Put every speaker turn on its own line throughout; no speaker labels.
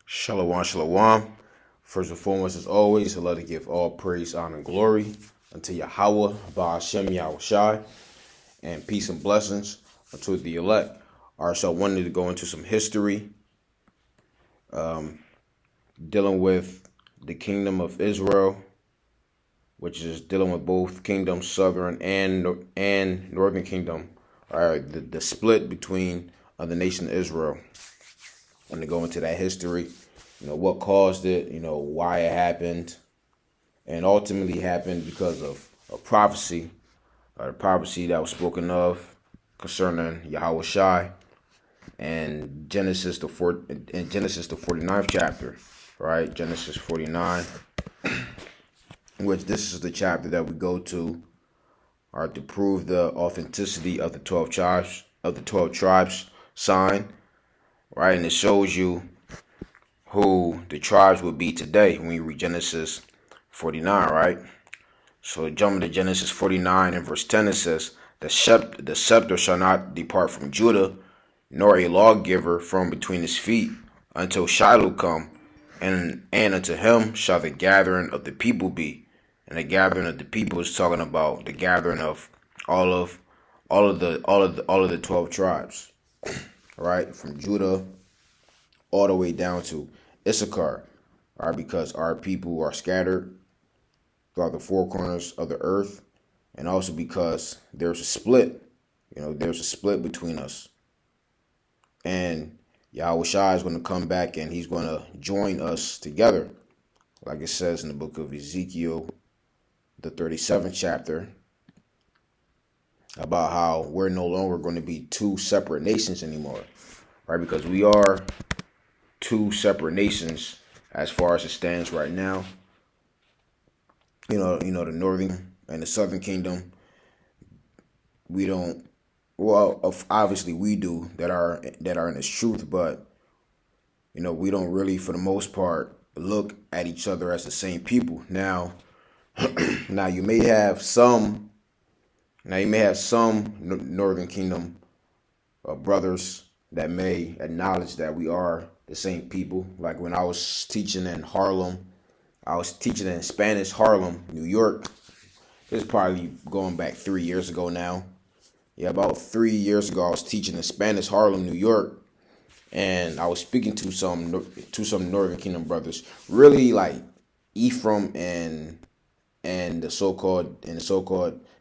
Shalom, shalom. First and foremost, as always, I'd love to give all praise, honor, and glory unto Yahweh, Ba'ashem Yahushai, and peace and blessings unto the elect. Alright, so I wanted to go into some history, dealing with the kingdom of Israel, which is dealing with both kingdoms, southern and northern kingdom. Alright, the split between the nation of Israel. I'm going to go into that history, what caused it, why it happened, and ultimately happened because of a prophecy, the prophecy that was spoken of concerning Yahweh Shai and Genesis the 49th chapter, right? Genesis 49, which this is the chapter that we go to, to prove the authenticity of the 12 tribes sign. Right, and it shows you who the tribes would be today when you read Genesis 49, right? So jumping to Genesis 49 and verse 10, it says, the scepter shall not depart from Judah, nor a lawgiver from between his feet, until Shiloh come, and unto him shall the gathering of the people be. And the gathering of the people is talking about the gathering of all of the 12 tribes. Right, from Judah all the way down to Issachar, right, because our people are scattered throughout the four corners of the earth, and also because there's a split, there's a split between us. And Yahweh Shai is going to come back and he's going to join us together, like it says in the book of Ezekiel, the 37th chapter, about how we're no longer going to be two separate nations anymore, right? Because we are two separate nations as far as it stands right now. The northern and the southern kingdom, we don't. Well, obviously we do that are in this truth, but we don't really, for the most part, look at each other as the same people. Now, now you may have some. Now you may have some northern kingdom brothers that may acknowledge that we are the same people. Like when I was teaching in Harlem, I was teaching in Spanish Harlem, New York. This is probably going back 3 years ago now. Yeah, about 3 years ago, I was teaching in Spanish Harlem, New York, and I was speaking to some northern kingdom brothers, really like Ephraim and the so-called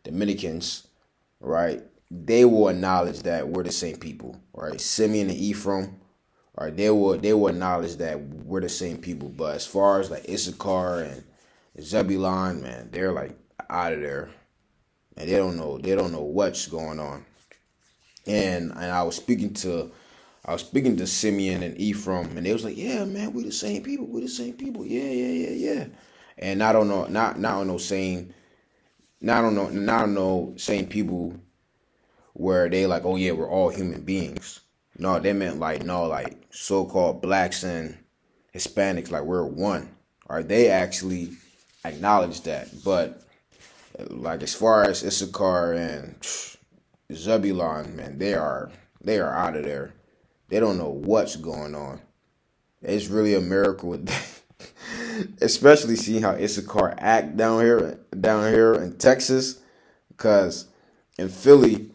Dominicans, right? They will acknowledge that we're the same people, right? Simeon and Ephraim, right? They will acknowledge that we're the same people. But as far as like Issachar and Zebulon, man, they're like out of there, and they don't know what's going on. And I was speaking to Simeon and Ephraim, and they was like, yeah, man, we the same people. We the same people. Yeah. And not on no same people where they like, oh yeah, we're all human beings. No, they meant like so-called blacks and Hispanics, like we're one. All right, they actually acknowledge that. But like as far as Issachar and Zebulon, man, they are out of there. They don't know what's going on. It's really a miracle with that. Especially seeing how Issachar act down here in Texas, because in Philly,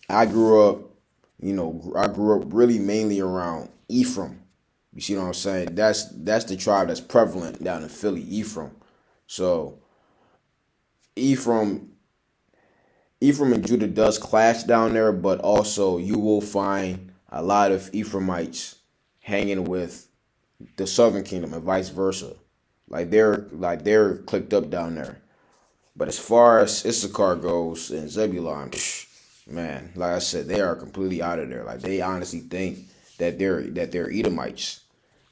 I grew up really mainly around Ephraim. You see what I'm saying? That's the tribe that's prevalent down in Philly, Ephraim. So Ephraim and Judah does clash down there, but also you will find a lot of Ephraimites hanging with the southern kingdom and vice versa. Like they're clicked up down there. But as far as Issachar goes and Zebulon, man, like I said, they are completely out of there. Like they honestly think that they're Edomites.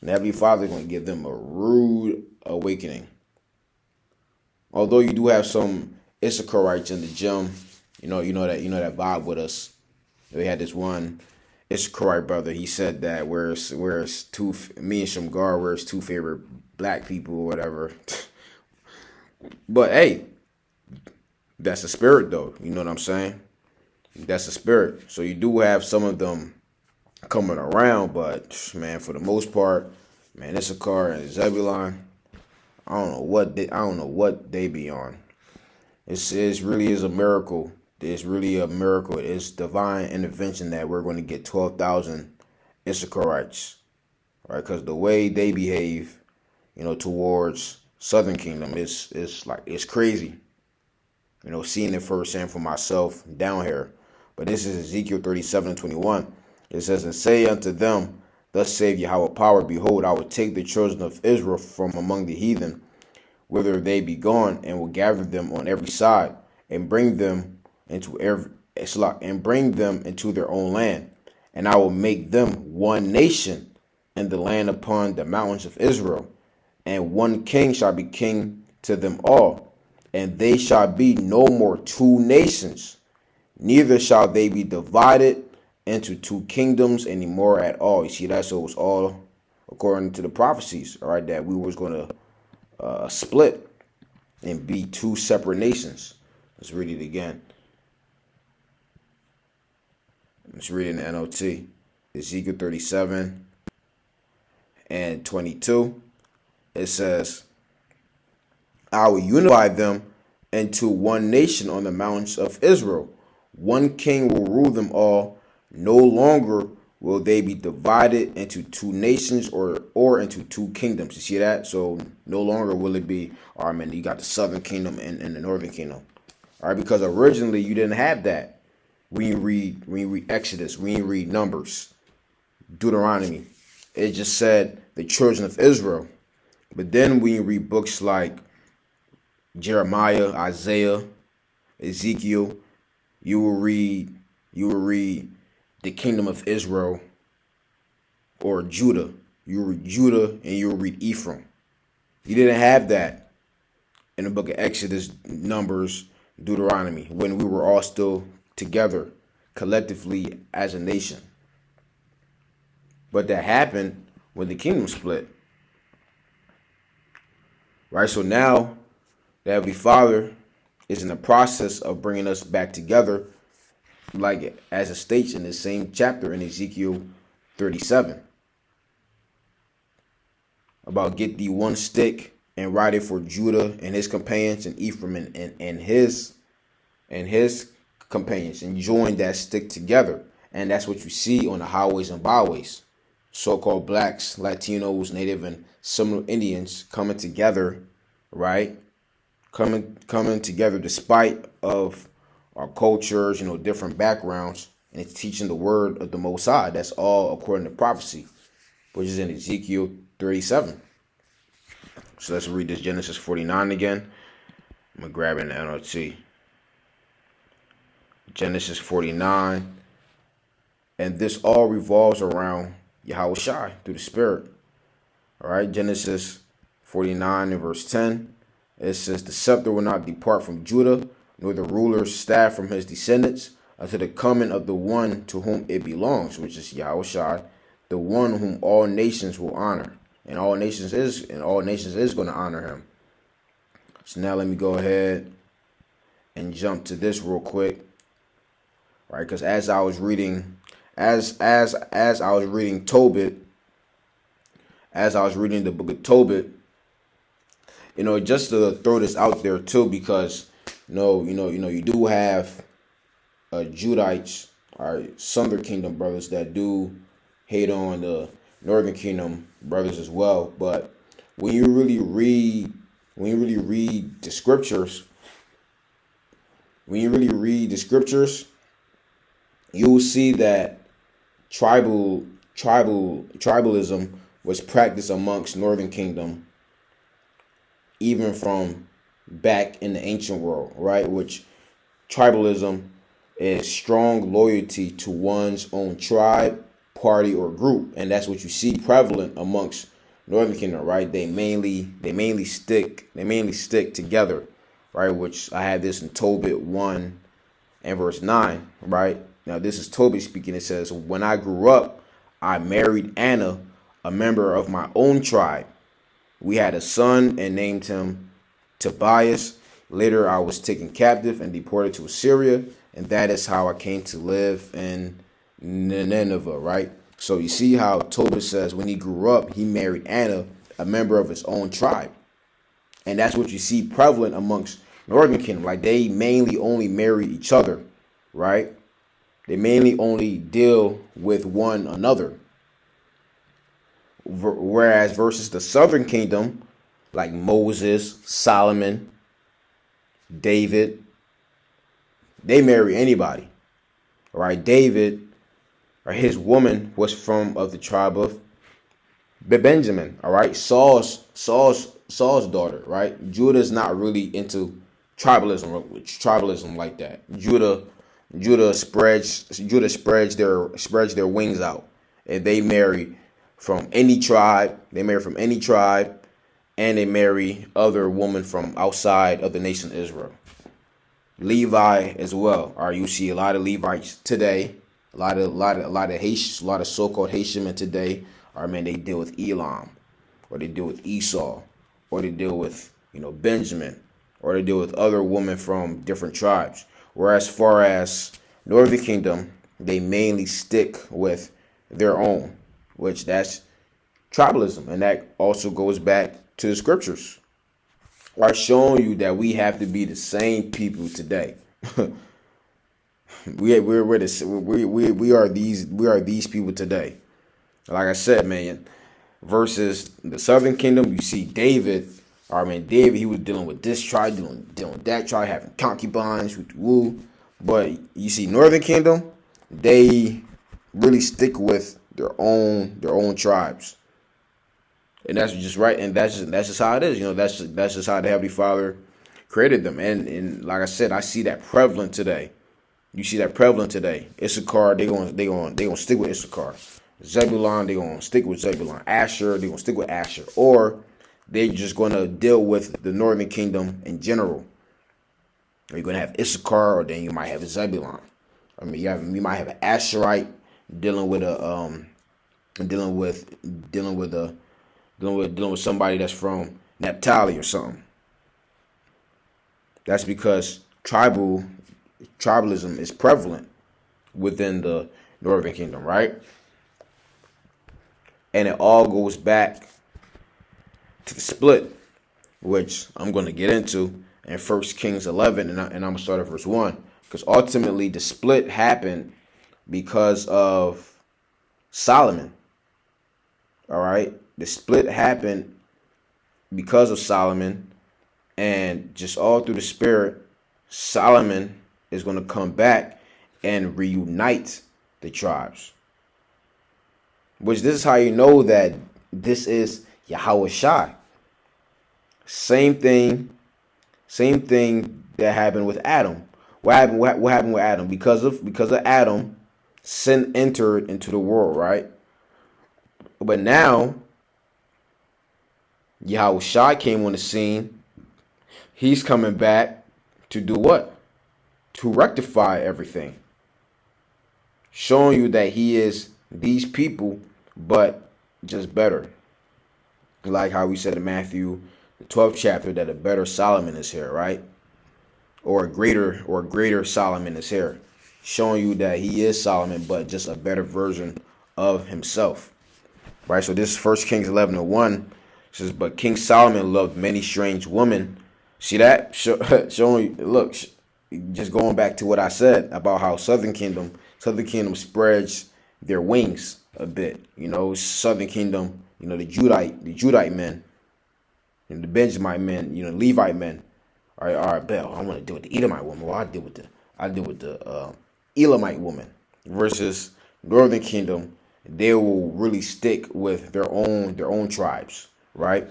And Heavenly Father is going to give them a rude awakening. Although you do have some Issacharites in the gym, you know that vibe with us. We had this one Issacharite brother. He said that where's me and Shamgar, where's two favorite black people or whatever. But hey, that's the spirit though. You know what I'm saying? That's the spirit. So you do have some of them coming around, but man, for the most part, Man, Issachar and Zebulon, I don't know what they be on. It really is a miracle. It's really a miracle. It's divine intervention that we're going to get 12,000 Issacharites, right? Because the way they behave, towards Southern Kingdom, it's crazy. Seeing it firsthand for myself down here. But this is Ezekiel 37:21. It says, "And say unto them, Thus saith Yahweh power, behold, I will take the children of Israel from among the heathen, whither they be gone, and will gather them on every side, and bring them into their own land. And I will make them one nation in the land upon the mountains of Israel, and one king shall be king to them all. And they shall be no more two nations, neither shall they be divided into two kingdoms anymore at all." You see that? So it was all according to the prophecies, all right, that we was going to split and be two separate nations. Let's read it again. Let's read it in the NLT. Ezekiel 37:22. It says, "I will unify them into one nation on the mountains of Israel. One king will rule them all. No longer will they be divided into two nations or into two kingdoms." You see that? So no longer will it be, all right, man, you got the Southern Kingdom and the Northern Kingdom. All right, because originally you didn't have that. When you read Exodus, when you read Numbers, Deuteronomy, it just said the children of Israel. But then when you read books like Jeremiah, Isaiah, Ezekiel, you will read the kingdom of Israel or Judah. You will read Judah and you will read Ephraim. You didn't have that in the book of Exodus, Numbers, Deuteronomy, when we were all still together collectively as a nation. But that happened when the kingdom split. Right? So now the Heavenly Father is in the process of bringing us back together, like as it states in the same chapter in Ezekiel 37. About get thee one stick and write it for Judah and his companions, and Ephraim and his companions, and join that stick together. And that's what you see on the highways and byways. So-called blacks, Latinos, Native and Seminole Indians coming together, right? Coming together despite of our cultures, different backgrounds, and it's teaching the word of the Most High. That's all according to prophecy, which is in Ezekiel 37. So let's read this Genesis 49 again. I'm going to grab it in the NLT. Genesis 49. And this all revolves around Yahweh Shai through the Spirit. All right, Genesis 49 and verse 10. It says, "The scepter will not depart from Judah, nor the ruler's staff from his descendants, until the coming of the one to whom it belongs," which is Yahweh Shai, "the one whom all nations will honor." And all nations is going to honor him. So now let me go ahead and jump to this real quick. Right, because as I was reading Tobit, as I was reading the book of Tobit, just to throw this out there too, because you do have Judites, all right, Southern Kingdom brothers that do hate on the Northern Kingdom brothers as well. But when you really read the scriptures, you will see that tribalism was practiced amongst Northern Kingdom even from back in the ancient world, right? Which tribalism is strong loyalty to one's own tribe, party, or group, and that's what you see prevalent amongst Northern Kingdom, right? They mainly stick together, right? Which I have this in Tobit 1 and verse 9, right? Now this is Tobit speaking. It says, "When I grew up, I married Anna, a member of my own tribe. We had a son and named him Tobias. Later, I was taken captive and deported to Assyria, and that is how I came to live in Nineveh," right? So you see how Tobit says when he grew up, he married Anna, a member of his own tribe. And that's what you see prevalent amongst Northern Kingdom. Like they mainly only marry each other, right? They mainly only deal with one another. Whereas versus the Southern Kingdom, like Moses, Solomon, David, they marry anybody. All right, David, or his woman was from of the tribe of Benjamin. All right, Saul's daughter. Right, Judah's not really into tribalism like that. Judah spreads their wings out, and they marry from any tribe. They marry from any tribe, and they marry other women from outside of the nation of Israel. Levi as well. All right, you see a lot of Levites today. A lot of Haitians, a lot of so-called Haitian men today. All right, man, they deal with Elam, or they deal with Esau, or they deal with Benjamin, or they deal with other women from different tribes. Whereas far as Northern Kingdom, they mainly stick with their own, which that's tribalism, and that also goes back to the scriptures, are showing you that we have to be the same people today. we are these people today. Like I said, man, versus the Southern Kingdom, you see David. I mean, David, he was dealing with this tribe, dealing with that tribe, having concubines, woo. But you see Northern Kingdom, they really stick with their own tribes. And that's just right, and that's just how it is. That's just how the Heavenly Father created them. And like I said, I see that prevalent today. You see that prevalent today. Issachar, they gonna stick with Issachar. Zebulon, they gonna stick with Zebulon. Asher, they gonna stick with Asher. Or they're just gonna deal with the Northern Kingdom in general. Or you're gonna have Issachar, or then you might have Zebulon. I mean, you might have an Asherite dealing with somebody that's from Naphtali or something. That's because tribalism is prevalent within the Northern Kingdom, right? And it all goes back to the split, which I'm going to get into in 1 Kings 11, and I'm going to start at verse 1, because ultimately the split happened because of Solomon. All right? The split happened because of Solomon, and just all through the Spirit, Solomon is going to come back and reunite the tribes. Which this is how you know that this is Yahweh Shai. Same thing that happened with Adam. What happened with Adam? Because of Adam, sin entered into the world, right? But now Yahweh Shai came on the scene. He's coming back to do what? To rectify everything. Showing you that he is these people, but just better. Like how we said in Matthew, the 12th chapter, that a better Solomon is here, right? Or a greater Solomon is here. Showing you that he is Solomon, but just a better version of himself. Right? So this is 1 Kings 11:1. It says, but King Solomon loved many strange women. See that? Showing you, look, just going back to what I said about how Southern Kingdom spreads their wings a bit. Southern Kingdom, the Judite men, and the Benjamite men, Levite men. All right, bet I want to deal with the Edomite woman. Well, I deal with the Elamite woman. Versus Northern Kingdom, they will really stick with their own tribes, right?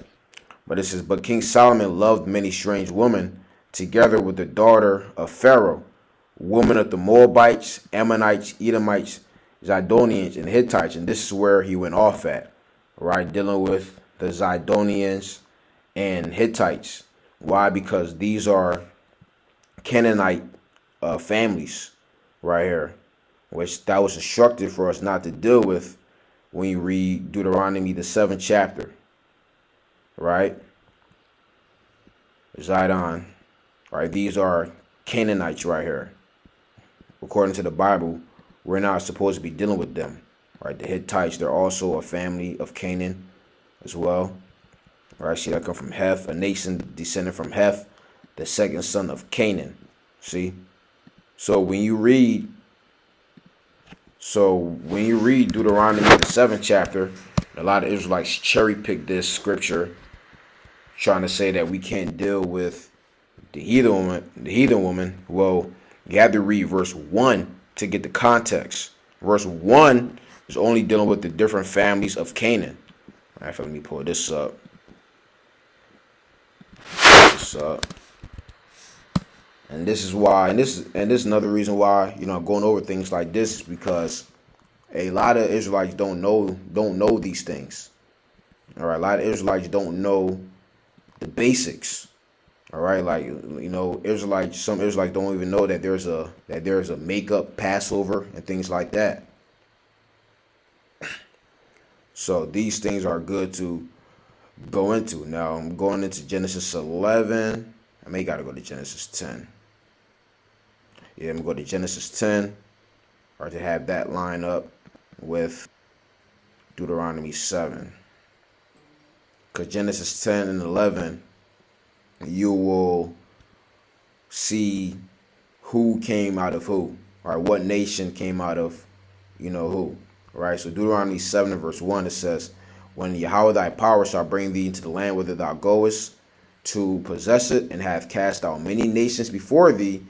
But it says, but King Solomon loved many strange women, together with the daughter of Pharaoh, women of the Moabites, Ammonites, Edomites, Zidonians, and Hittites. And this is where he went off at, right? Dealing with the Zidonians and Hittites. Why? Because these are Canaanite families right here, which that was instructed for us not to deal with when you read Deuteronomy, the 7th chapter, right? Zidon, right? These are Canaanites right here. According to the Bible, we're not supposed to be dealing with them, Right, the Hittites, they're also a family of Canaan as well. Right, see, that come from Heth, a nation descended from Heth, the second son of Canaan. See? So when you read Deuteronomy, the 7th chapter, a lot of Israelites cherry pick this scripture, trying to say that we can't deal with the heathen woman. Well, you have to read verse 1 to get the context. Verse 1 is only dealing with the different families of Canaan. All right, let me pull this up. And this is why, and this is another reason why, I'm going over things like this, is because a lot of Israelites don't know these things. All right, a lot of Israelites don't know the basics. All right, like some Israelites don't even know that there's a makeup Passover and things like that. So these things are good to go into. Now I'm going into Genesis 11. I may gotta go to Genesis 10. Yeah, I'm gonna go to Genesis 10, or to have that line up with Deuteronomy 7. Because Genesis 10 and 11, you will see who came out of who, or what nation came out of, who. Right? So Deuteronomy 7 and verse 1, it says, when Yahweh thy power shall bring thee into the land whither thou goest to possess it, and have cast out many nations before thee,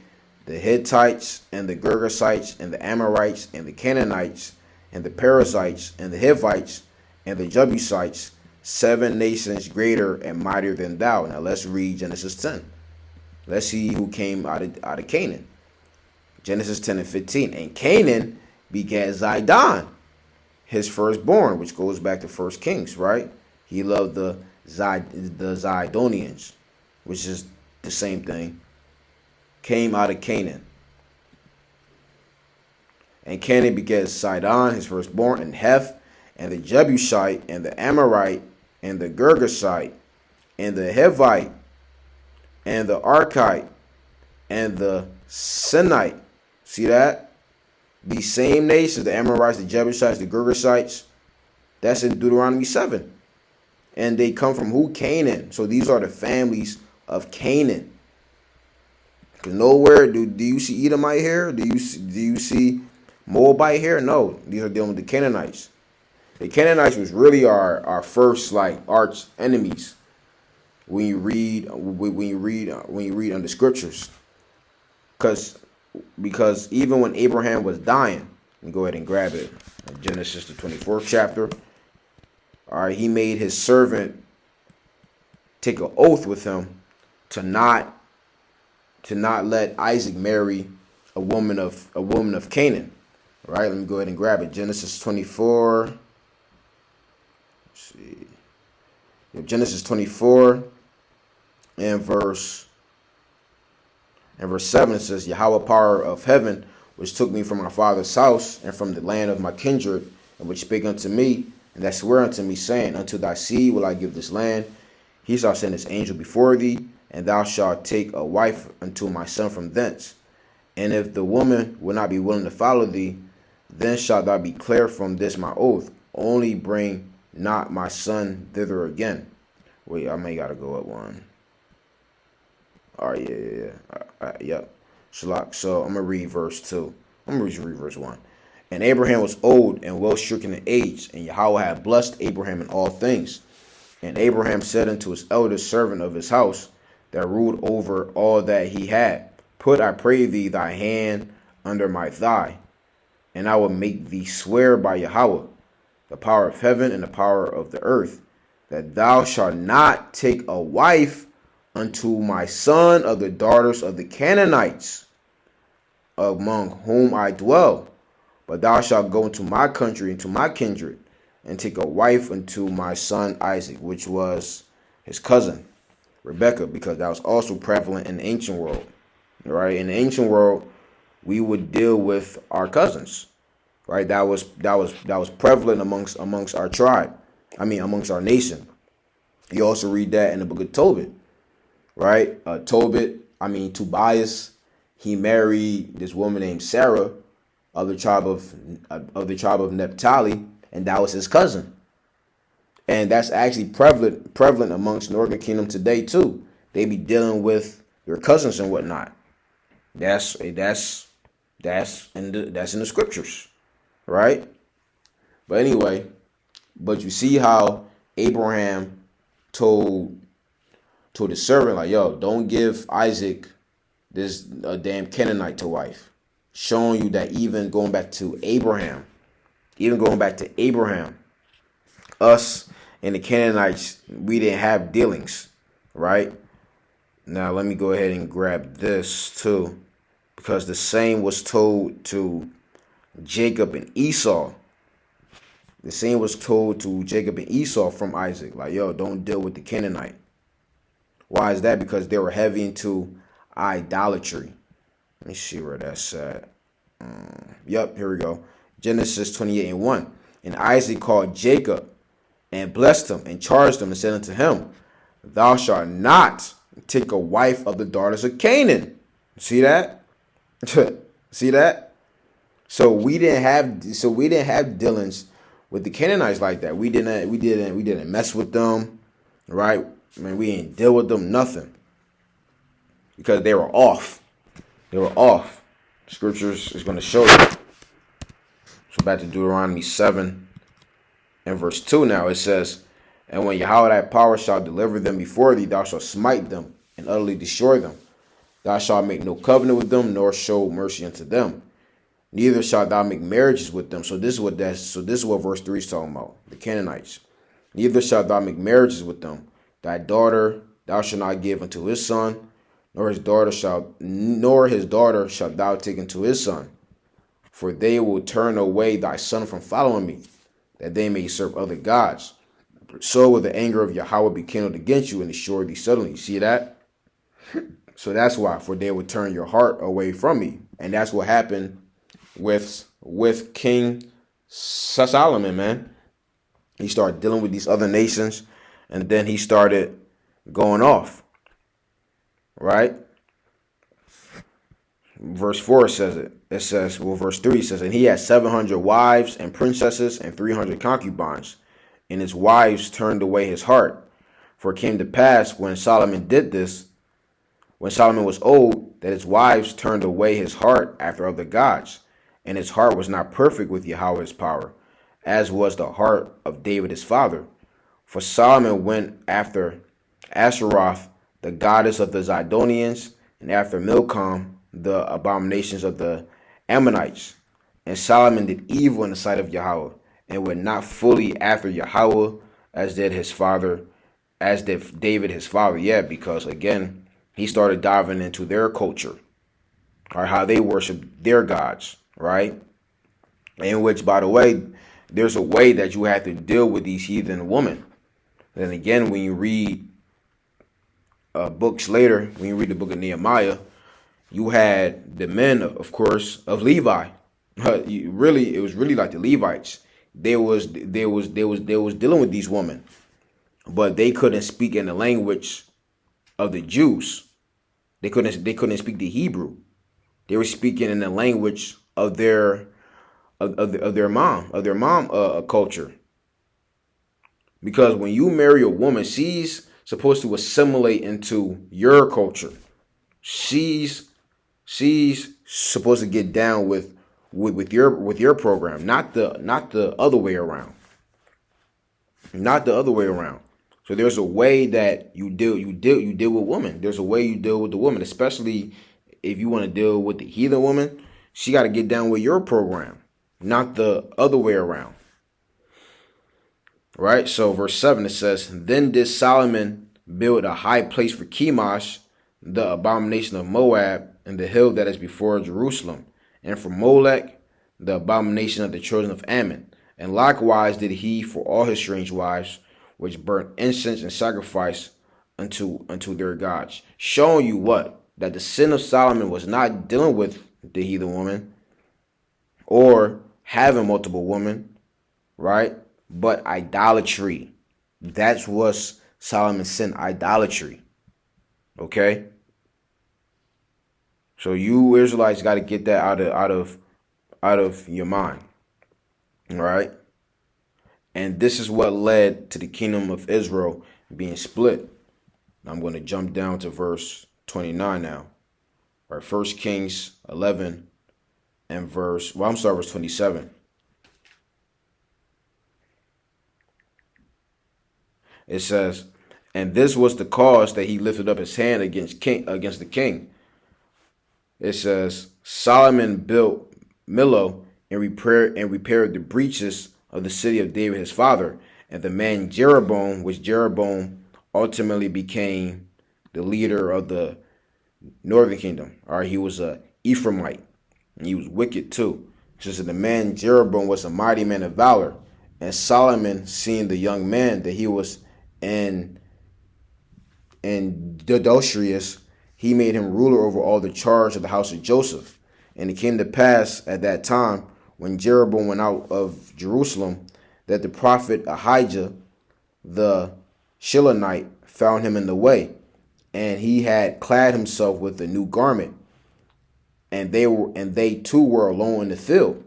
the Hittites and the Girgashites and the Amorites and the Canaanites and the Perizzites and the Hivites and the Jebusites, 7 nations greater and mightier than thou. Now let's read Genesis 10. Let's see who came out of Canaan. Genesis 10 and 15. And Canaan begat Zidon, his firstborn, which goes back to 1 Kings, right? He loved the Zidonians, which is the same thing. Came out of Canaan. And Canaan begat Sidon, his firstborn, and Heth, and the Jebusite, and the Amorite, and the Girgashite, and the Hivite, and the Archite, and the Sinite. See that? These same nations, the Amorites, the Jebusites, the Girgashites, that's in Deuteronomy 7. And they come from who? Canaan. So these are the families of Canaan. Because nowhere do you see Edomite here? Do you see Moabite here? No, these are dealing with the Canaanites. The Canaanites was really our first arch enemies when you read on the scriptures. Because even when Abraham was dying, let me go ahead and grab it. Genesis the 24th chapter. All right, he made his servant take an oath with him to not let Isaac marry a woman of Canaan. All right, let me go ahead and grab it. Genesis 24. Let's see. Genesis 24 and verse 7 says, Yahweh power of heaven, which took me from my father's house and from the land of my kindred, and which spake unto me, and that sware unto me, saying, unto thy seed will I give this land. He shall send his angel before thee, and thou shalt take a wife unto my son from thence. And if the woman will not be willing to follow thee, then shalt thou be clear from this my oath. Only bring not my son thither again. Wait, I may gotta go up one. All right, yeah. All right, yep. Shalak. So I'm gonna read verse 2. I'm gonna read verse 1. And Abraham was old and well stricken in age, and Yahweh had blessed Abraham in all things. And Abraham said unto his eldest servant of his house, that ruled over all that he had, put, I pray thee, thy hand under my thigh, and I will make thee swear by Yahweh, the power of heaven and the power of the earth, that thou shalt not take a wife unto my son of the daughters of the Canaanites, among whom I dwell, but thou shalt go into my country, into my kindred, and take a wife unto my son Isaac, which was his cousin Rebekah, because that was also prevalent in the ancient world. Right? In the ancient world, we would deal with our cousins. Right? That was prevalent amongst our tribe. Amongst our nation. You also read that in the book of Tobit. Right? Tobias, he married this woman named Sarah, of the tribe of Naphtali, and that was his cousin. And that's actually prevalent amongst Northern Kingdom today too. They be dealing with their cousins and whatnot. That's in the scriptures, right? But anyway, but you see how Abraham told the servant, like, yo, don't give Isaac this a damn Canaanite to wife. Showing you that even going back to Abraham, us and the Canaanites, we didn't have dealings, right? Now let me go ahead and grab this too, because the same was told to Jacob and Esau. The same was told to Jacob and Esau from Isaac, like, yo, don't deal with the Canaanite. Why is that? Because they were heavy into idolatry. Let me see where that's at. Yep, here we go. Genesis 28:1. And Isaac called Jacob and blessed him and charged him and said unto him, thou shalt not take a wife of the daughters of Canaan. See that? See that? So we didn't have dealings with the Canaanites like that. We didn't mess with them, right? I mean, we didn't deal with them, nothing. Because they were off. They were off. Scriptures is going to show you. So back to Deuteronomy 7 and verse 2 now. It says, and when Yahweh thy power shall deliver them before thee, thou shalt smite them and utterly destroy them. Thou shalt make no covenant with them, nor show mercy unto them. Neither shalt thou make marriages with them. So this is what verse 3 is talking about. The Canaanites. Neither shalt thou make marriages with them. Thy daughter thou shalt not give unto his son, nor his daughter shalt thou take unto his son. For they will turn away thy son from following me, that they may serve other gods. So will the anger of Yahweh be kindled against you and destroy thee suddenly. You see that? So that's why, for they will turn your heart away from me. And that's what happened with King Solomon, man. He started dealing with these other nations, and then he started going off. Right? Verse 4 says it. It says, well, verse 3 says, and he had 700 wives and princesses and 300 concubines, and his wives turned away his heart. For it came to pass when Solomon did this, when Solomon was old, that his wives turned away his heart after other gods, and his heart was not perfect with Yahweh's power, as was the heart of David his father. For Solomon went after Asheroth, the goddess of the Zidonians, and after Milcom, the abominations of the Ammonites. And Solomon did evil in the sight of Yahweh, and went not fully after Yahweh, as did David his father yet, because again, he started diving into their culture, or how they worship their gods, right? In which, by the way, there's a way that you have to deal with these heathen women. Then again, when you read books later, when you read the book of Nehemiah, you had the men, of course, of Levi. It was really like the Levites. They was dealing with these women, but they couldn't speak in the language of the Jews. They couldn't speak the Hebrew. They were speaking in the language of their mom culture. Because when you marry a woman, she's supposed to assimilate into your culture. She's supposed to get down with your program, not the other way around. Not the other way around. So there's a way that you deal with women. There's a way you deal with the woman, especially if you want to deal with the heathen woman. She got to get down with your program, not the other way around. Right? So verse 7, it says, then did Solomon build a high place for Chemosh, the abomination of Moab, and the hill that is before Jerusalem, and for Molech, the abomination of the children of Ammon. And likewise did he for all his strange wives, which burnt incense and sacrifice unto their gods. Showing you what? That the sin of Solomon was not dealing with the heathen woman or having multiple women, right? But idolatry. That's what Solomon's sin, idolatry. Okay? So you Israelites got to get that out out of your mind. All right. And this is what led to the kingdom of Israel being split. I'm going to jump down to verse 29 now. All right, 1 Kings 11 and verse 27. It says, and this was the cause that he lifted up his hand against the king. It says, Solomon built Millo and repaired the breaches of the city of David his father, and the man Jeroboam, which Jeroboam ultimately became the leader of the northern kingdom. All right, he was a Ephraimite, and he was wicked too. Just that the man Jeroboam was a mighty man of valor, and Solomon, seeing the young man that he was in adulterous, he made him ruler over all the charge of the house of Joseph. And it came to pass at that time, when Jeroboam went out of Jerusalem, that the prophet Ahijah the Shilonite found him in the way, and he had clad himself with a new garment, and they too were alone in the field.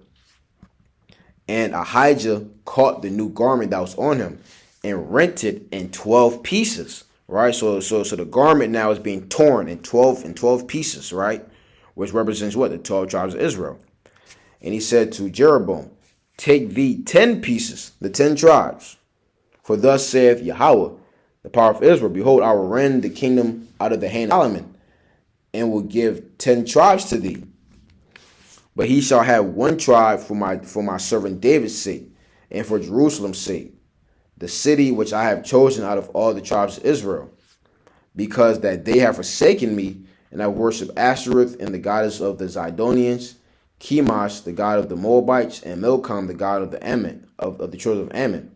And Ahijah caught the new garment that was on him and rent it in 12 pieces. Right, so the garment now is being torn in 12 pieces, right, which represents what? The 12 tribes of Israel. And he said to Jeroboam, take thee 10 pieces, the 10 tribes. For thus saith Yahweh, the power of Israel, behold, I will rend the kingdom out of the hand of Solomon, and will give 10 tribes to thee. But he shall have one tribe for my servant David's sake, and for Jerusalem's sake, the city which I have chosen out of all the tribes of Israel, because that they have forsaken me, and I worship Ashtoreth and the goddess of the Zidonians, Chemosh, the god of the Moabites, and Milcom, the god of the Ammon, of the children of Ammon,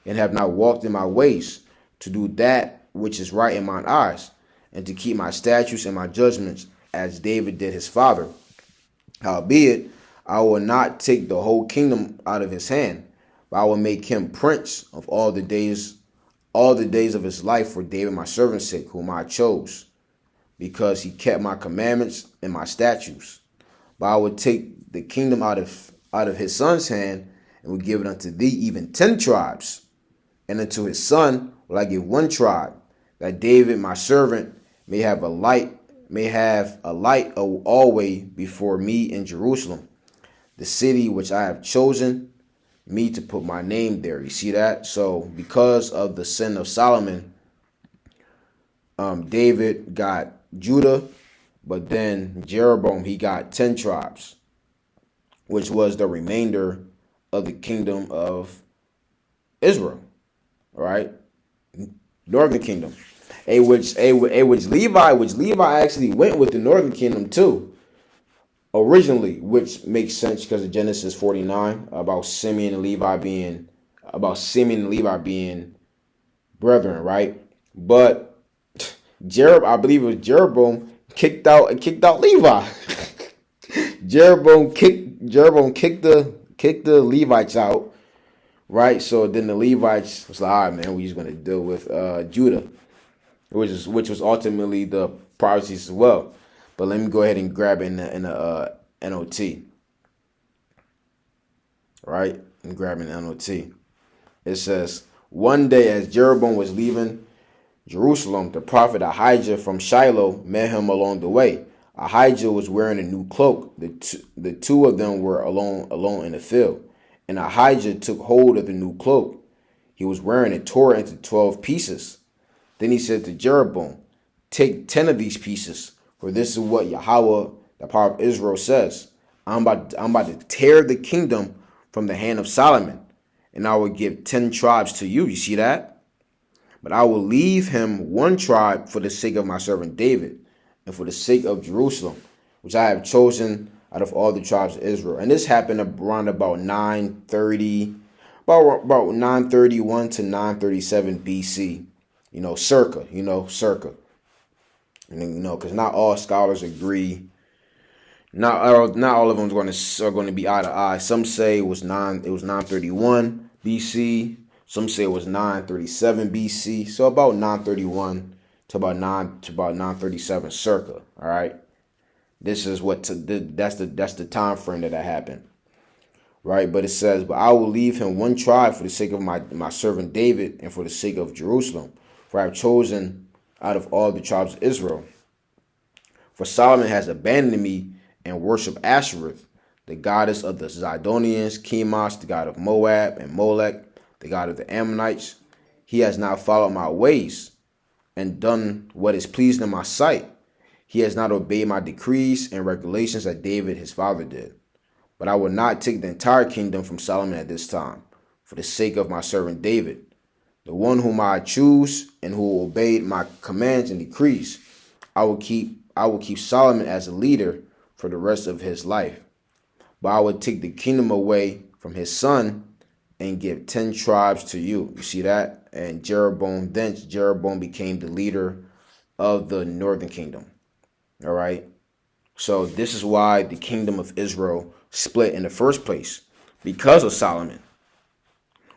and have not walked in my ways, to do that which is right in mine eyes, and to keep my statutes and my judgments, as David did his father. Howbeit, I will not take the whole kingdom out of his hand, but I will make him prince of all the days of his life for David my servant's sake, whom I chose, because he kept my commandments and my statutes. But I will take the kingdom out of his son's hand, and will give it unto thee, even 10 tribes. And unto his son will I give one tribe, that David my servant may have a light always before me in Jerusalem, the city which I have chosen me to put my name there. You see that? So because of the sin of Solomon, David got Judah, but then Jeroboam, he got 10 tribes, which was the remainder of the kingdom of Israel. All right, northern kingdom, which Levi actually went with the northern kingdom too, originally, which makes sense because of Genesis 49 about Simeon and Levi being brethren, right? But I believe it was Jeroboam kicked out Levi. Jeroboam kicked the Levites out, right? So then the Levites was like, all right, man, we're just gonna deal with Judah, which was ultimately the prophecies as well. But let me go ahead and grab it in the NOT. Right? I'm grabbing the NOT. It says, one day as Jeroboam was leaving Jerusalem, the prophet Ahijah from Shiloh met him along the way. Ahijah was wearing a new cloak. The two of them were alone in the field. And Ahijah took hold of the new cloak he was wearing and tore it into 12 pieces. Then he said to Jeroboam, take 10 of these pieces, for this is what Yahweh, the power of Israel, says. I'm about to tear the kingdom from the hand of Solomon, and I will give 10 tribes to you. You see that? But I will leave him one tribe for the sake of my servant David, and for the sake of Jerusalem, which I have chosen out of all the tribes of Israel. And this happened around about 931 to 937 BC. Circa. Because not all scholars agree. Not all of them are going to be eye to eye. Some say it was 931 BC. Some say it was 937 BC. So about 931 to about 937 circa. All right. This is that's the time frame that happened. right? But it says, but I will leave him one tribe for the sake of my servant David and for the sake of Jerusalem. For I have chosen out of all the tribes of Israel. For Solomon has abandoned me and worshipped Ashereth, the goddess of the Zidonians, Chemosh, the god of Moab, and Molech, the god of the Ammonites. He has not followed my ways and done what is pleasing in my sight. He has not obeyed my decrees and regulations that David his father did. But I will not take the entire kingdom from Solomon at this time, for the sake of my servant David, the one whom I choose and who obeyed my commands and decrees. I will keep Solomon as a leader for the rest of his life. But I will take the kingdom away from his son and give 10 tribes to you. You see that? And Jeroboam became the leader of the northern kingdom. All right. So this is why the kingdom of Israel split in the first place, because of Solomon,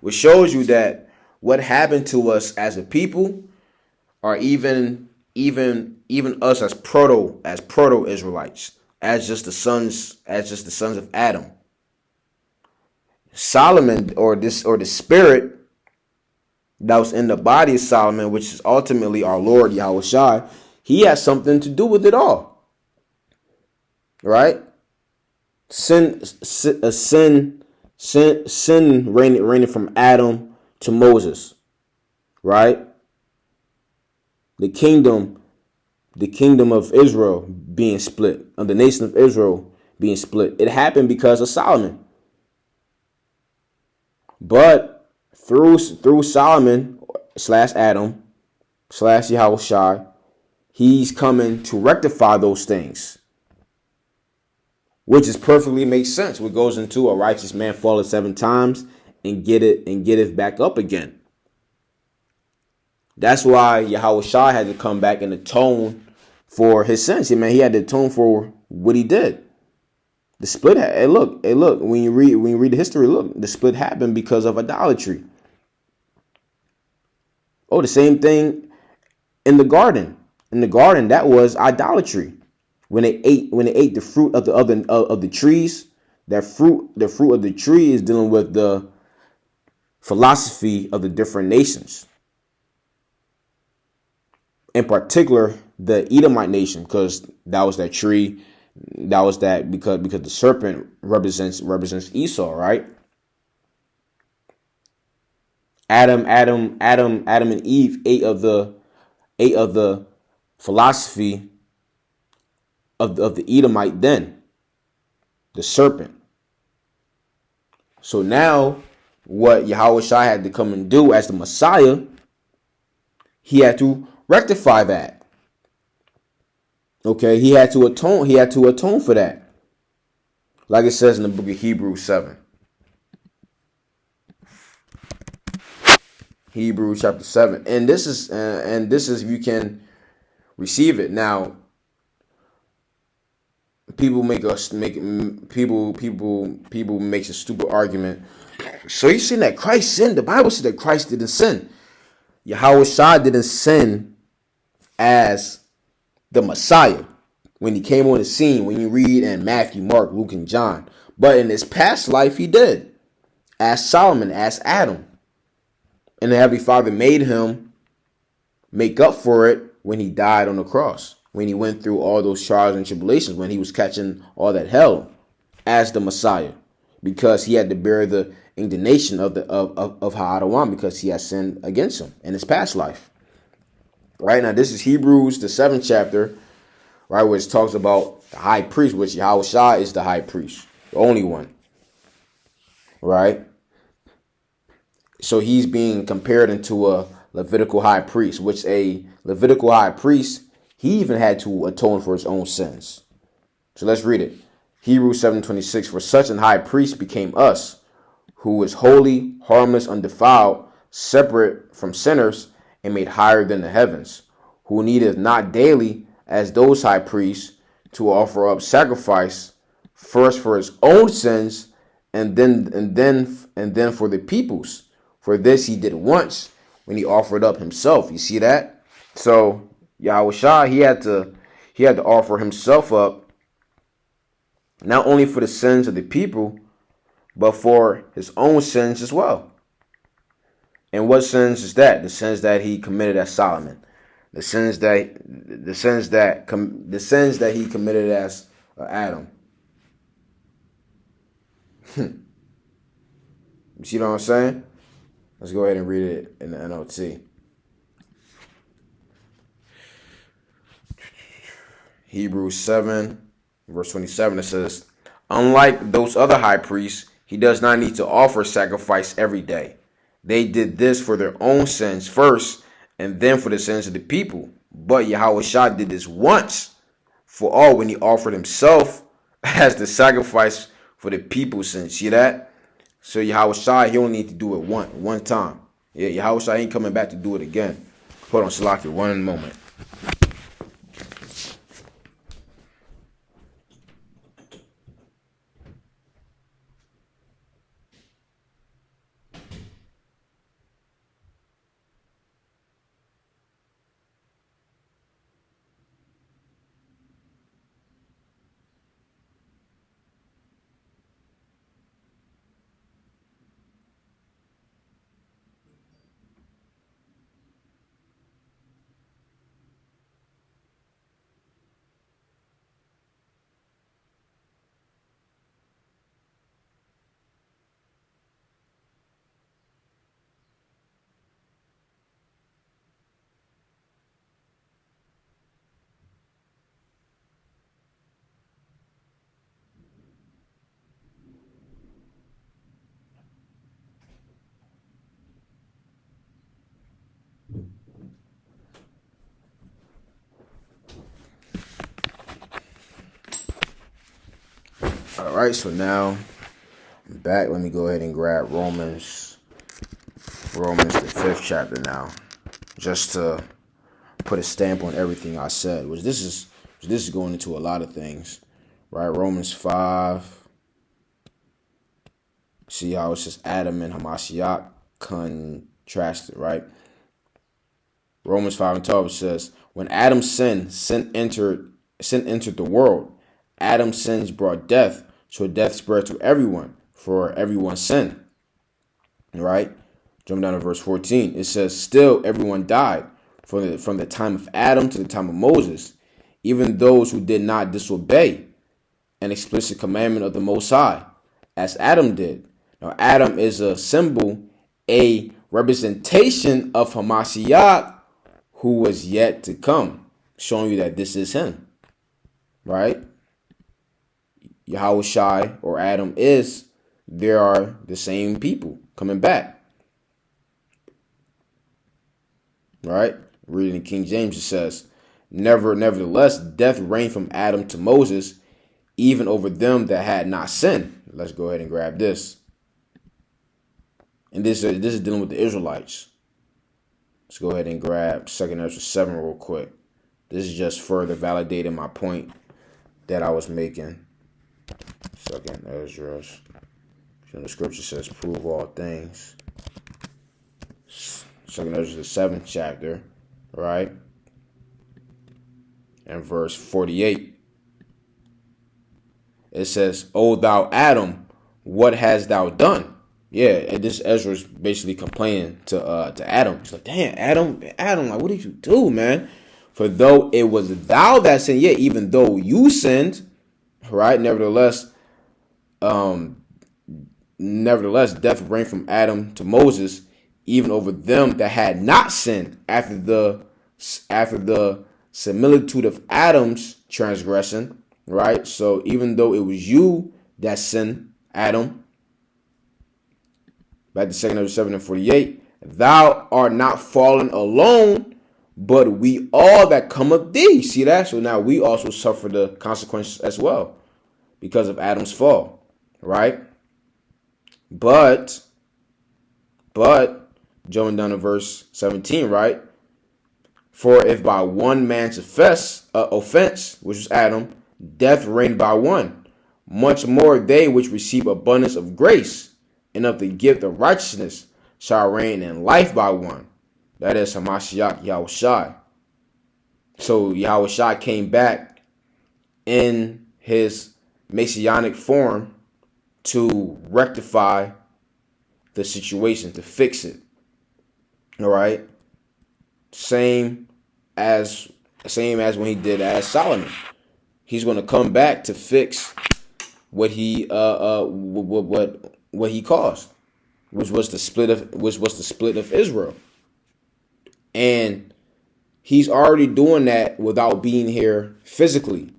which shows you that what happened to us as a people, or even us as proto Israelites, as just the sons of Adam. Solomon, or the spirit that was in the body of Solomon, which is ultimately our Lord Yahushua, he has something to do with it all. Right? Sin reigning from Adam to Moses. Right? The kingdom of Israel being split, of the nation of Israel being split. It happened because of Solomon. But through Solomon / Adam / Yahushua, he's coming to rectify those things, which is perfectly makes sense. What goes into a righteous man falleth 7 times and getteth back up again. That's why Yahushua had to come back and atone for his sins. Man, he had to atone for what he did. The split. Look. When you read the history, look, the split happened because of idolatry. Oh, the same thing in the garden. In the garden, that was idolatry. When they ate the fruit of the trees, the fruit of the tree is dealing with the philosophy of the different nations. In particular, the Edomite nation, because that was that tree. That was that because the serpent represents Esau, right? Adam and Eve ate of the philosophy of the Edomite, then the serpent. So now what Yahushua had to come and do as the Messiah, he had to rectify that. Okay, he had to atone for that. Like it says in the book of Hebrews 7. Hebrews chapter 7. And this is you can receive it. Now, people make a stupid argument. So you saying that Christ sinned? The Bible said that Christ didn't sin. Yahushua didn't sin as the Messiah when he came on the scene, when you read in Matthew, Mark, Luke, and John. But in his past life, he did. As Solomon, as Adam. And the Heavenly Father made him make up for it when he died on the cross, when he went through all those trials and tribulations, when he was catching all that hell as the Messiah, because he had to bear the indignation of Ha'adawam, because he had sinned against him in his past life. Right now, this is Hebrews, the 7th chapter, right, which talks about the high priest, which Yahushua is the high priest, the only one. Right? So he's being compared into a Levitical high priest, which a Levitical high priest, he even had to atone for his own sins. So let's read it. Hebrews 7:26, for such an high priest became us, who is holy, harmless, undefiled, separate from sinners, and made higher than the heavens, who needeth not daily, as those high priests, to offer up sacrifice, first for his own sins, and then for the people's. For this he did once, when he offered up himself. You see that? So Yahushua, he had to offer himself up, not only for the sins of the people, but for his own sins as well. And what sins is that? The sins that he committed as Solomon, the sins that he committed as Adam. You see what I'm saying? Let's go ahead and read it in the NLT. Hebrews 7, verse 27, it says, unlike those other high priests, he does not need to offer sacrifice every day. They did this for their own sins first, and then for the sins of the people. But Yahushua did this once for all when he offered himself as the sacrifice for the people's sins. See that? So Yahushua, he only need to do it one time. Yeah, Yahushua ain't coming back to do it again. Hold on, Salaki, one moment. All right, so now I'm back. Let me go ahead and grab Romans, the 5th chapter now, just to put a stamp on everything I said. Which this is going into a lot of things, right? Romans 5. See how it's just Adam and Hamashiach contrasted, right? Romans 5:12 says, when Adam's sin entered the world, Adam's sins brought death, so death spread to everyone, for everyone's sin. Right? Jump down to verse 14. It says, still everyone died from the time of Adam to the time of Moses, even those who did not disobey an explicit commandment of the Most High, as Adam did. Now, Adam is a symbol, a representation of Hamashiach, who was yet to come, showing you that this is him. Right? Yahushai or Adam there are the same people coming back. Right? Reading in King James, it says, nevertheless, death reigned from Adam to Moses, even over them that had not sinned. Let's go ahead and grab this. And this is dealing with the Israelites. Let's go ahead and grab 2nd Ezra 7 real quick. This is just further validating my point that I was making. 2nd Ezra. The scripture says, prove all things. 2nd Ezra, the 7th chapter, right? And verse 48. It says, O thou Adam, what hast thou done? Yeah, and this Ezra is basically complaining to Adam. He's like, damn, Adam, like, what did you do, man? For though it was thou that sinned, yeah, even though you sinned, right? Nevertheless, death reigned from Adam to Moses, even over them that had not sinned after the similitude of Adam's transgression, right? So even though it was you that sinned, Adam, back to 2nd Ezra 7 and 48, thou art not fallen alone, but we all that come of thee. See that? So now we also suffer the consequences as well because of Adam's fall, right? But jumping down to verse 17, right? For if by one man's offense, which was Adam, death reigned by one, much more they which receive abundance of grace and of the gift of righteousness shall reign in life by one. That is Hamashiach Yahushai. So Yahushai came back in his messianic form to rectify the situation, to fix it. All right. Same as when he did as Solomon. He's going to come back to fix what he what he caused, which was the split of Israel. And he's already doing that without being here physically.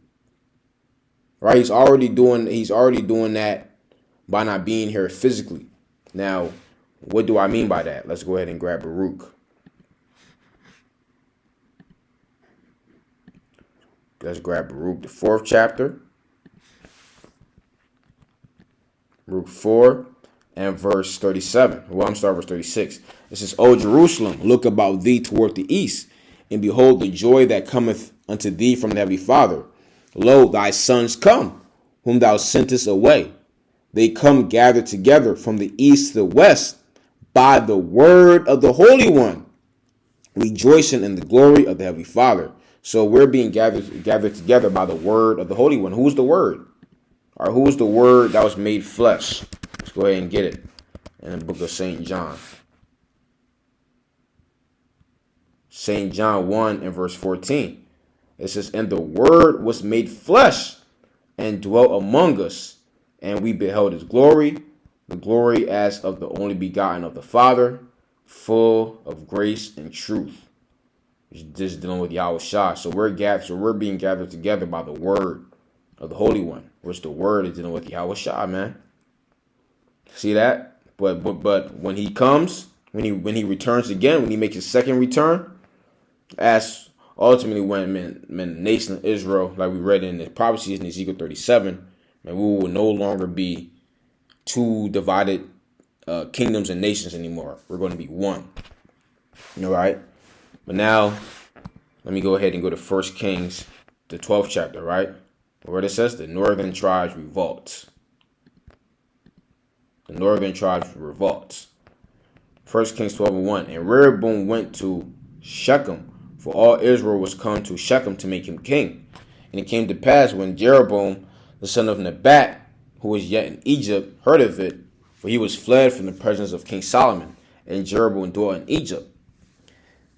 Right? He's already doing that by not being here physically. Now, what do I mean by that? Let's go ahead and grab Baruch. Let's grab Baruch, the 4th chapter. Baruch 4 and verse 37. Well, I'm starting verse 36. It says, O Jerusalem, look about thee toward the east, and behold the joy that cometh unto thee from the heavenly Father. Lo, thy sons come, whom thou sentest away. They come gathered together from the east to the west by the word of the Holy One, rejoicing in the glory of the heavenly Father. So we're being gathered together by the word of the Holy One. Who's the word? Or who's the word that was made flesh? Let's go ahead and get it in the book of St. John. St. John 1 and verse 14. It says, and the word was made flesh and dwelt among us, and we beheld his glory, the glory as of the only begotten of the Father, full of grace and truth. This is dealing with Yahweh Shah. So we're being gathered together by the word of the Holy One, which the word is dealing with Yahweh Shah, man. See that? But when he comes, when he returns again, when he makes his second return, as ultimately when the nation of Israel, like we read in the prophecies in Ezekiel 37, man, we will no longer be two divided kingdoms and nations anymore. We're going to be one. All right. But now, let me go ahead and go to 1 Kings, the 12th chapter, right? Where it says the northern tribes revolt. The northern tribes revolt. 1 Kings 12 and 1. And Rehoboam went to Shechem, for all Israel was come to Shechem to make him king. And it came to pass when Jeroboam, the son of Nebat, who was yet in Egypt, heard of it, for he was fled from the presence of King Solomon, and Jeroboam dwelt in Egypt,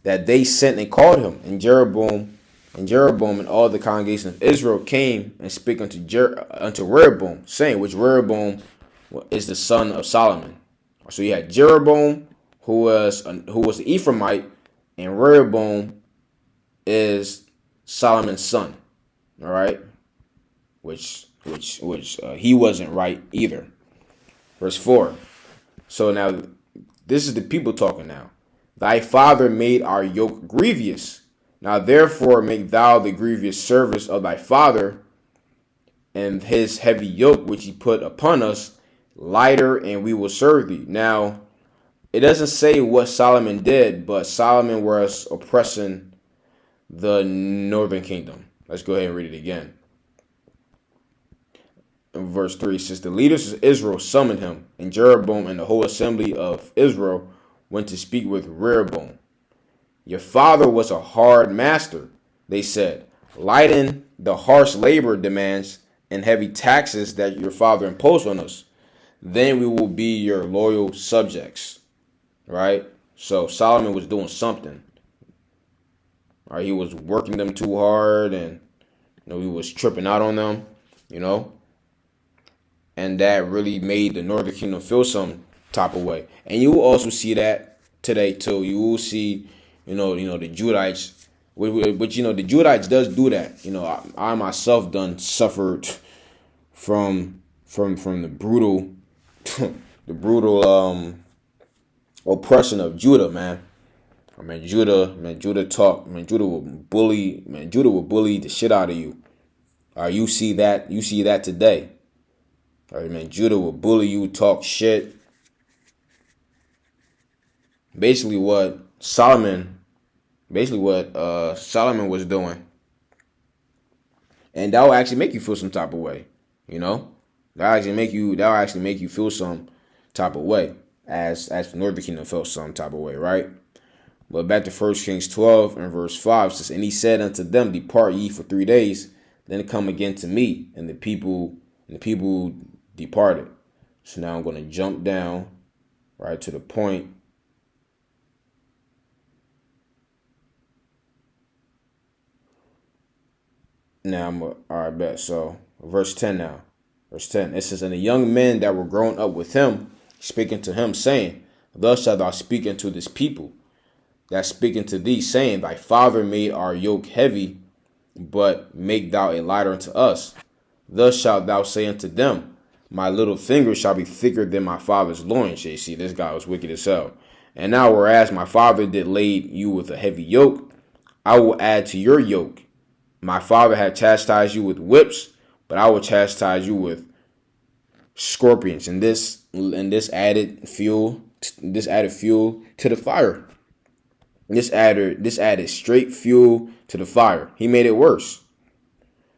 that they sent and called him. And Jeroboam and all the congregation of Israel came and spake unto Rehoboam, saying, which Rehoboam is the son of Solomon. So you had Jeroboam, who was the Ephraimite, and Rehoboam is Solomon's son. All right, which he wasn't right either. Verse 4. So now this is the people talking now. Thy father made our yoke grievous. Now therefore make thou the grievous service of thy father, and his heavy yoke which he put upon us lighter, and we will serve thee. Now it doesn't say what Solomon did, but Solomon was oppressing the northern kingdom. Let's go ahead and read it again. In verse 3 it says, the leaders of Israel summoned him, and Jeroboam and the whole assembly of Israel went to speak with Rehoboam. Your father was a hard master, they said, lighten the harsh labor demands and heavy taxes that your father imposed on us. Then we will be your loyal subjects. Right? So Solomon was doing something. Right? He was working them too hard, and he was tripping out on them, and that really made the northern kingdom feel some type of way. And you will also see that today too. You will see, the Judites, which the Judites does do that. I myself done suffered from the brutal oppression of Judah, man. Judah will bully the shit out of you. You see that today. All right, Judah will bully you, talk shit. Basically what Solomon was doing. And that will actually make you feel some type of way, That'll actually make you feel some type of way, as the northern kingdom felt some type of way, right? But back to 1 Kings 12 and verse 5 says, and he said unto them, depart ye for 3 days, then come again to me. And the people departed. So now I'm going to jump down right to the point. Now all right, bet. So verse 10 now. Verse 10. It says, and the young men that were grown up with him, speaking to him, saying, thus shalt thou speak unto this people that speak unto thee, saying, thy father made our yoke heavy, but make thou a lighter unto us. Thus shalt thou say unto them, my little finger shall be thicker than my father's loins. You see, this guy was wicked as hell. And now, whereas my father did lade you with a heavy yoke, I will add to your yoke. My father had chastised you with whips, but I will chastise you with scorpions. And this added fuel to the fire. This added straight fuel to the fire. He made it worse.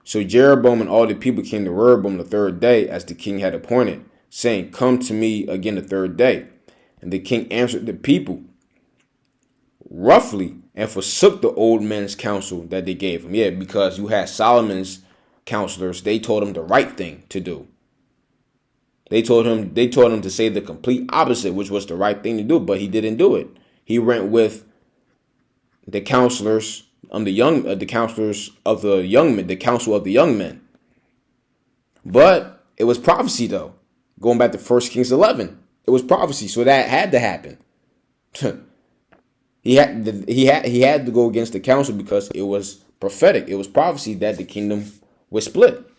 So Jeroboam and all the people came to Rehoboam the third day, as the king had appointed, saying, come to me again the third day. And the king answered the people roughly, and forsook the old men's counsel that they gave him. Yeah, because you had Solomon's counselors, they told him the right thing to do. They told him to say the complete opposite, which was the right thing to do, but he didn't do it. He went with the counselors, the counselors of the young men, the counsel of the young men. But it was prophecy, though. Going back to 1 Kings 11, it was prophecy, so that had to happen. He had to go against the council because it was prophetic. It was prophecy that the kingdom was split.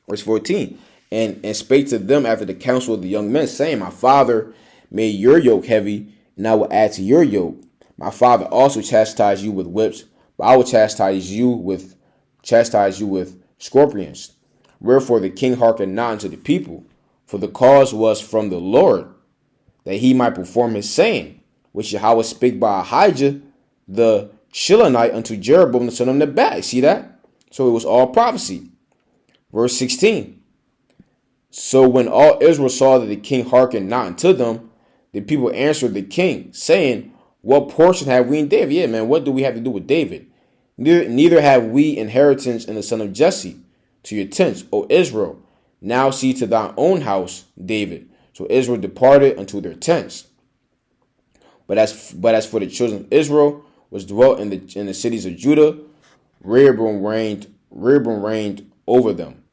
Verse 14. And spake to them after the counsel of the young men, saying, my father made your yoke heavy, and I will add to your yoke. My father also chastised you with whips, but I will chastise you with scorpions. Wherefore the king hearkened not unto the people, for the cause was from the Lord, that he might perform his saying, which Yahweh spake by Ahijah the Shilonite unto Jeroboam the son of Nebat. See that? So it was all prophecy. Verse 16. So when all Israel saw that the king hearkened not unto them, the people answered the king, saying, what portion have we in David? Yeah, man, what do we have to do with David? Neither have we inheritance in the son of Jesse. To your tents, O Israel. Now see to thine own house, David. So Israel departed unto their tents. But as for the children of Israel, which dwelt in the cities of Judah, Rehoboam reigned over them.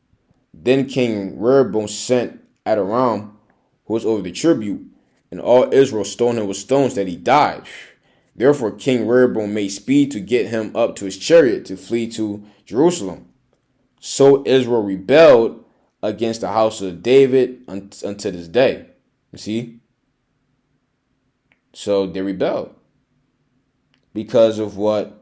Then King Rehoboam sent Adoram, who was over the tribute, and all Israel stoned him with stones that he died. Therefore King Rehoboam made speed to get him up to his chariot to flee to Jerusalem. So Israel rebelled against the house of David unto this day. You see? So they rebelled because of what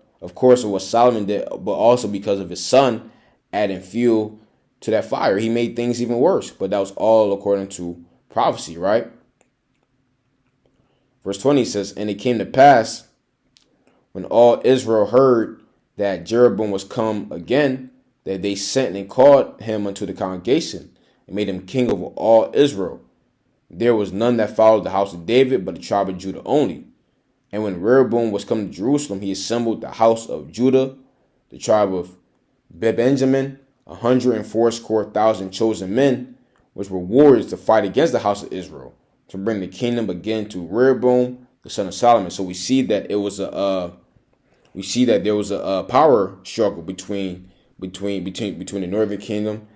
Solomon did, but also because of his son adding fuel to that fire. He made things even worse, but that was all according to prophecy, right? Verse 20 says, and it came to pass when all Israel heard that Jeroboam was come again, that they sent and called him unto the congregation and made him king over all Israel. There was none that followed the house of David, but the tribe of Judah only. And when Rehoboam was come to Jerusalem, he assembled the house of Judah, the tribe of Benjamin, 180,000 chosen men, which were warriors to fight against the house of Israel, to bring the kingdom again to Rehoboam, the son of Solomon. So we see that there was a power struggle between the northern kingdom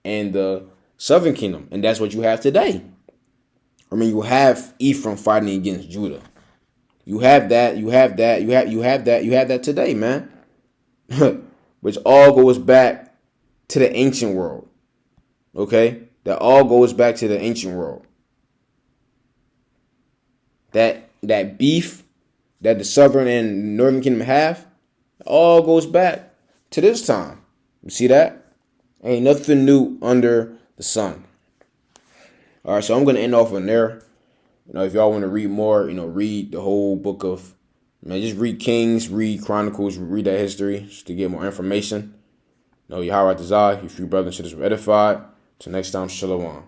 and the southern kingdom, and that's what you have today. I mean, you have Ephraim fighting against Judah. You have that today, man. Which all goes back to the ancient world. Okay? That all goes back to the ancient world. That beef that the southern and northern kingdom have, all goes back to this time. You see that? Ain't nothing new under the sun. All right, so I'm going to end off on there. If y'all want to read more, read the whole book of, just read Kings, read Chronicles, read that history just to get more information. Yahweh Tazah, your few brothers and sisters were edified. Till next time, Shalom.